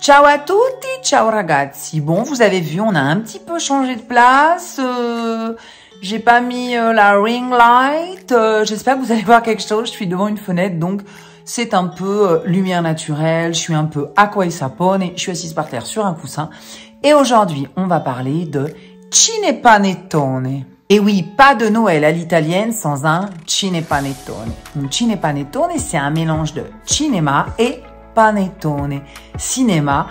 Ciao à tutti, ciao ragazzi. Bon, vous avez vu, on a un petit peu changé de place. J'ai pas mis la ring light. J'espère que vous allez voir quelque chose. Je suis devant une fenêtre, donc c'est un peu lumière naturelle. Je suis un peu acqua e sapone. Je suis assise par terre sur un coussin. Et aujourd'hui, on va parler de cinepanettone. Et oui, pas de Noël à l'italienne sans un cinepanettone. Un cinepanettone, c'est un mélange de cinéma et panettone. Cinéma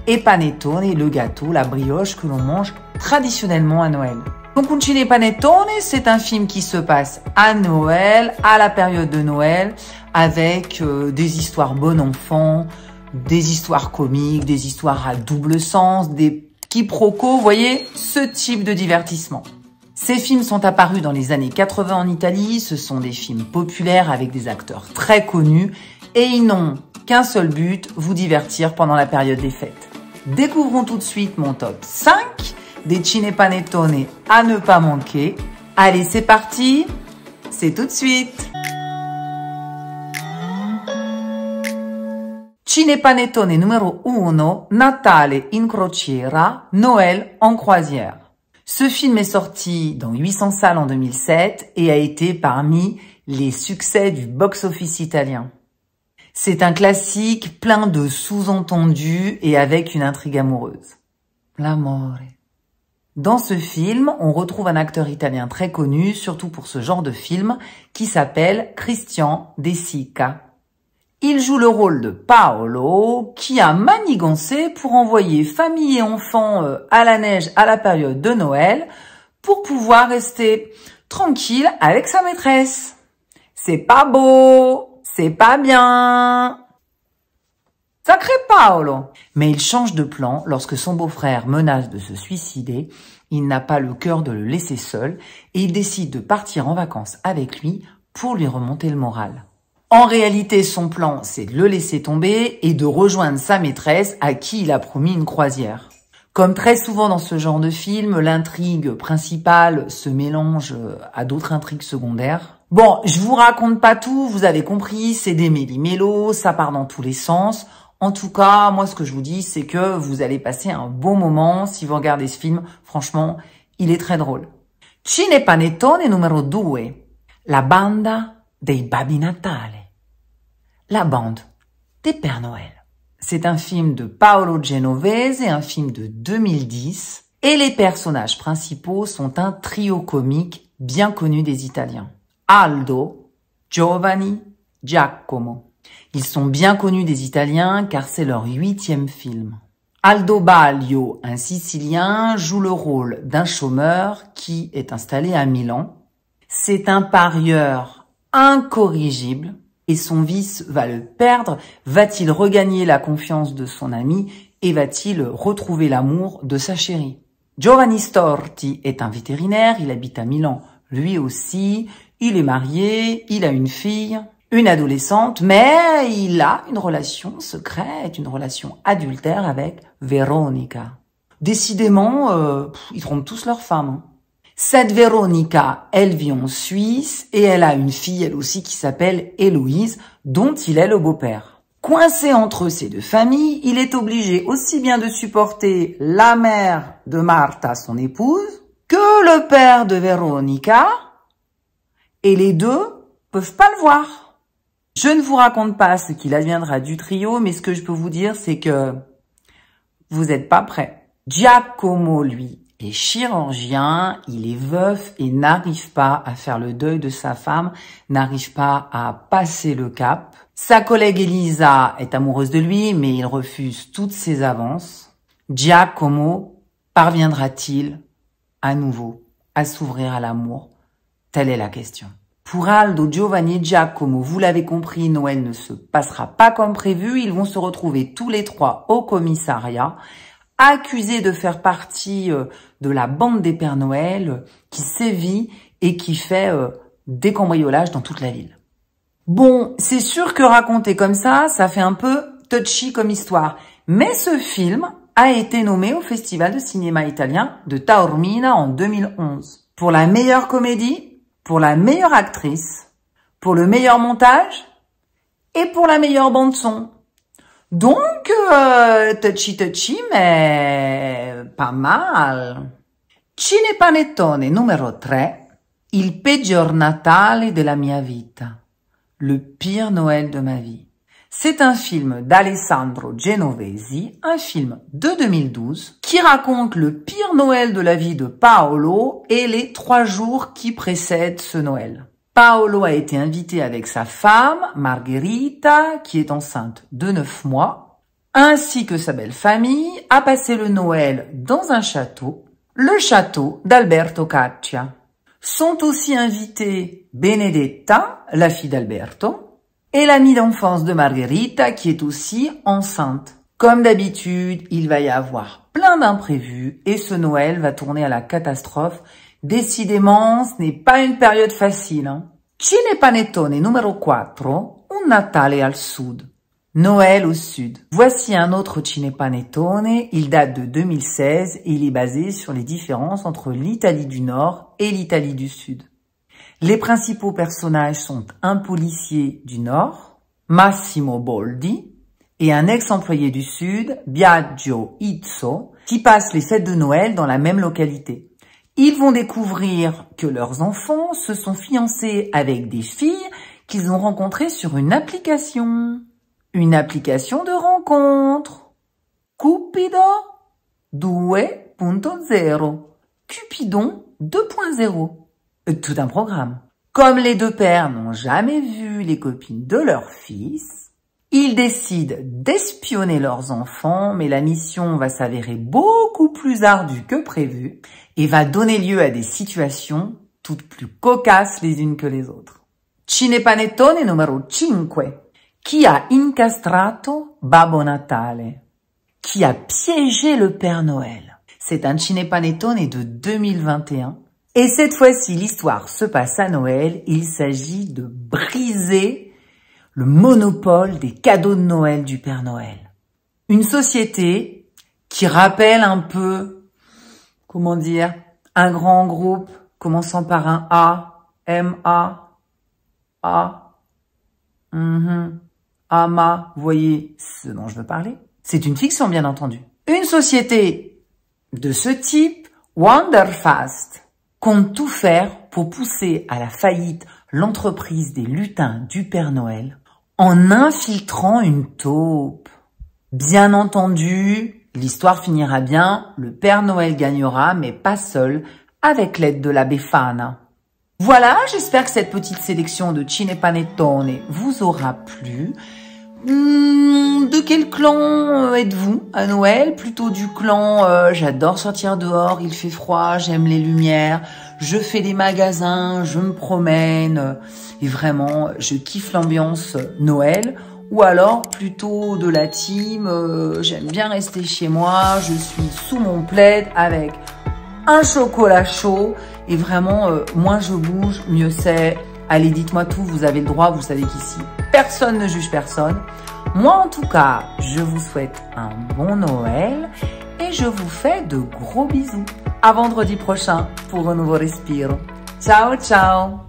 et panettone, le gâteau, la brioche que l'on mange traditionnellement à Noël. Donc un cinepanettone, c'est un film qui se passe à Noël, à la période de Noël, avec des histoires bon enfant, des histoires comiques, des histoires à double sens, des quiproquos, vous voyez, ce type de divertissement. Ces films sont apparus dans les années 80 en Italie, ce sont des films populaires avec des acteurs très connus et ils n'ont qu'un seul but, vous divertir pendant la période des fêtes. Découvrons tout de suite mon top 5 des cinepanettone à ne pas manquer. Allez, c'est parti, c'est tout de suite. Cinepanettone numéro 1, Natale in crociera, Noël en croisière. Ce film est sorti dans 800 salles en 2007 et a été parmi les succès du box-office italien. C'est un classique plein de sous-entendus et avec une intrigue amoureuse. L'amore. Dans ce film, on retrouve un acteur italien très connu, surtout pour ce genre de film, qui s'appelle Christian De Sica. Il joue le rôle de Paolo, qui a manigancé pour envoyer famille et enfants à la neige à la période de Noël, pour pouvoir rester tranquille avec sa maîtresse. C'est pas beau, c'est pas bien. Sacré Paolo. Mais il change de plan lorsque son beau-frère menace de se suicider. Il n'a pas le cœur de le laisser seul et il décide de partir en vacances avec lui pour lui remonter le moral. En réalité, son plan, c'est de le laisser tomber et de rejoindre sa maîtresse à qui il a promis une croisière. Comme très souvent dans ce genre de film, l'intrigue principale se mélange à d'autres intrigues secondaires. Bon, je vous raconte pas tout, vous avez compris, c'est des méli-mélos, ça part dans tous les sens. En tout cas, moi, ce que je vous dis, c'est que vous allez passer un bon moment si vous regardez ce film. Franchement, il est très drôle. Cinepanettone numéro 2, La banda dei Babbi Natale. La bande des Pères Noël. C'est un film de Paolo Genovese, un film de 2010. Et les personnages principaux sont un trio comique bien connu des Italiens. Aldo, Giovanni, Giacomo. Ils sont bien connus des Italiens car c'est leur 8e film. Aldo Baglio, un Sicilien, joue le rôle d'un chômeur qui est installé à Milan. C'est un parieur incorrigible et son vice va le perdre. Va-t-il regagner la confiance de son ami et va-t-il retrouver l'amour de sa chérie? Giovanni Storti est un vétérinaire, il habite à Milan lui aussi. Il est marié, il a une fille, une adolescente, mais il a une relation secrète, une relation adultère avec Veronica. Décidément, ils trompent tous leurs femmes. Cette Veronica, elle vit en Suisse et elle a une fille, elle aussi, qui s'appelle Héloïse, dont il est le beau-père. Coincé entre ces deux familles, il est obligé aussi bien de supporter la mère de Marta, son épouse, que le père de Veronica, et les deux peuvent pas le voir. Je ne vous raconte pas ce qu'il adviendra du trio, mais ce que je peux vous dire, c'est que vous n'êtes pas prêts. Giacomo, lui, est chirurgien, il est veuf et n'arrive pas à faire le deuil de sa femme, n'arrive pas à passer le cap. Sa collègue Elisa est amoureuse de lui, mais il refuse toutes ses avances. Giacomo parviendra-t-il à nouveau à s'ouvrir à l'amour? Telle est la question. Pour Aldo, Giovanni et Giacomo, vous l'avez compris, Noël ne se passera pas comme prévu. Ils vont se retrouver tous les trois au commissariat, accusés de faire partie de la bande des Pères Noël qui sévit et qui fait des cambriolages dans toute la ville. Bon, c'est sûr que raconter comme ça fait un peu touchy comme histoire. Mais ce film a été nommé au Festival de cinéma italien de Taormina en 2011. Pour la meilleure comédie, pour la meilleure actrice, pour le meilleur montage et pour la meilleure bande-son. Donc, touchy, mais pas mal. Cinepanettone numero 3, il peggior Natale della mia vita. Le pire Noël de ma vie. C'est un film d'Alessandro Genovesi, un film de 2012, qui raconte le pire Noël de la vie de Paolo et les 3 jours qui précèdent ce Noël. Paolo a été invité avec sa femme, Margherita, qui est enceinte de 9 mois, ainsi que sa belle famille, à passer le Noël dans un château, le château d'Alberto Caccia. Sont aussi invités Benedetta, la fille d'Alberto, et l'amie d'enfance de Margherita, qui est aussi enceinte. Comme d'habitude, il va y avoir plein d'imprévus et ce Noël va tourner à la catastrophe. Décidément, ce n'est pas une période facile. Cinepanettone numero 4, un Natale al Sud. Noël au Sud. Voici un autre Cinepanettone, il date de 2016 et il est basé sur les différences entre l'Italie du Nord et l'Italie du Sud. Les principaux personnages sont un policier du Nord, Massimo Boldi, et un ex-employé du Sud, Biagio Izzo, qui passent les fêtes de Noël dans la même localité. Ils vont découvrir que leurs enfants se sont fiancés avec des filles qu'ils ont rencontrées sur une application. Une application de rencontre. Cupido 2.0. Cupidon 2.0. Tout un programme. Comme les 2 pères n'ont jamais vu les copines de leur fils, ils décident d'espionner leurs enfants, mais la mission va s'avérer beaucoup plus ardue que prévu et va donner lieu à des situations toutes plus cocasses les unes que les autres. Cinepanettone numero 5. Qui a incastrato Babbo Natale? Qui a piégé le Père Noël? C'est un Cinepanettone de 2021. Et cette fois-ci, l'histoire se passe à Noël. Il s'agit de briser le monopole des cadeaux de Noël du Père Noël. Une société qui rappelle un peu, comment dire, un grand groupe commençant par un A, M-A, Ama, vous voyez ce dont je veux parler? C'est une fiction, bien entendu. Une société de ce type, Wonderfast, compte tout faire pour pousser à la faillite l'entreprise des lutins du Père Noël en infiltrant une taupe. Bien entendu, l'histoire finira bien, le Père Noël gagnera, mais pas seul, avec l'aide de la Befana. Voilà, j'espère que cette petite sélection de Cinepanettone vous aura plu. De quel clan êtes-vous à Noël? Plutôt du clan j'adore sortir dehors, il fait froid, j'aime les lumières, je fais des magasins, je me promène et vraiment je kiffe l'ambiance Noël. Ou alors plutôt de la team, j'aime bien rester chez moi, je suis sous mon plaid avec un chocolat chaud et vraiment moins je bouge, mieux c'est. Allez, dites-moi tout, vous avez le droit, vous savez qu'ici, personne ne juge personne. Moi, en tout cas, je vous souhaite un bon Noël et je vous fais de gros bisous. À vendredi prochain pour un nouveau Respiro. Ciao, ciao!